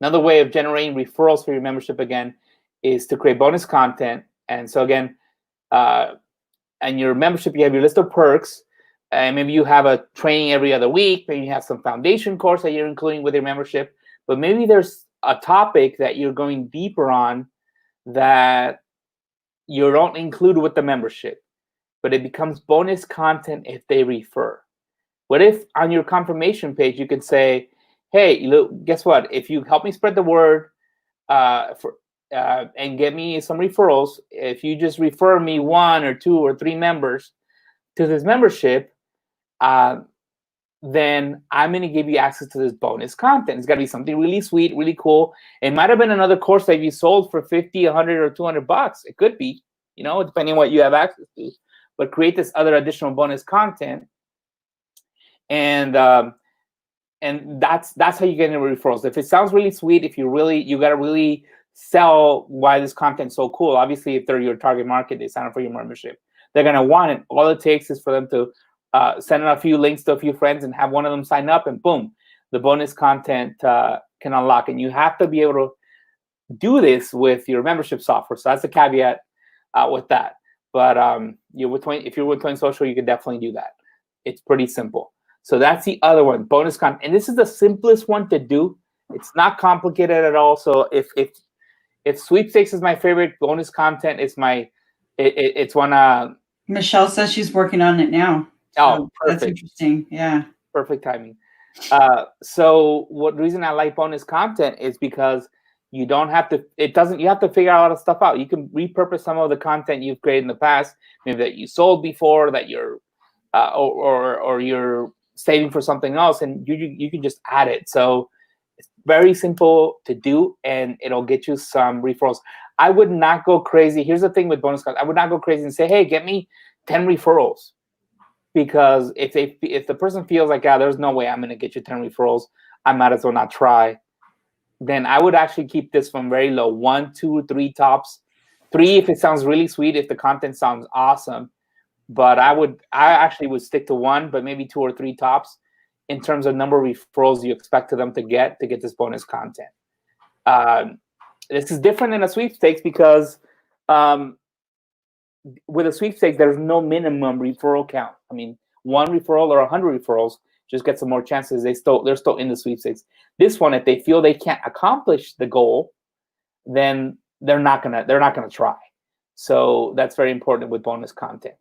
Another way of generating referrals for your membership, again, is to create bonus content. And so again, and your membership, you have your list of perks, and maybe you have a training every other week. Maybe you have some foundation course that you're including with your membership, but maybe there's a topic that you're going deeper on that you don't include with the membership, but it becomes bonus content if they refer. What if on your confirmation page, you can say, hey, look, guess what? If you help me spread the word and get me some referrals, if you just refer me 1 or 2 or 3 members to this membership, then I'm going to give you access to this bonus content. It's got to be something really sweet, really cool. It might have been another course that you sold for 50, 100, or 200 bucks. It could be, depending on what you have access to. But create this other additional bonus content, and that's how you get into referrals. If it sounds really sweet, if you got to really sell why this content's so cool. Obviously, if they're your target market, they sign up for your membership. They're gonna want it. All it takes is for them to send a few links to a few friends and have one of them sign up, and boom, the bonus content can unlock. And you have to be able to do this with your membership software. So that's the caveat with that. But if you're with Twain Social, you can definitely do that. It's pretty simple. So that's the other one, bonus content. And this is the simplest one to do. It's not complicated at all. So if sweepstakes is my favorite, bonus content is it's one. Michelle says she's working on it now. Oh, perfect. That's interesting. Yeah. Perfect timing. So what reason I like bonus content is because you don't have to, you have to figure a lot of stuff out. You can repurpose some of the content you've created in the past, maybe that you sold before, that you're, or you're saving for something else, and you can just add it. So it's very simple to do, and it'll get you some referrals. I would not go crazy. Here's the thing with bonus content. I would not go crazy and say, hey, get me 10 referrals. Because if the person feels like, there's no way I'm going to get you 10 referrals, I might as well not try. Then I would actually keep this from very low, 1, 2, 3 tops. 3 if it sounds really sweet, if the content sounds awesome. But I actually would stick to 1, but maybe 2 or 3 tops in terms of number of referrals you expect them to get this bonus content. This is different than a sweepstakes because with a sweepstakes, there's no minimum referral count. I mean, 1 referral or 100 referrals just get some more chances. They're still in the sweepstakes. This one, if they feel they can't accomplish the goal, then they're not gonna try. So that's very important with bonus content.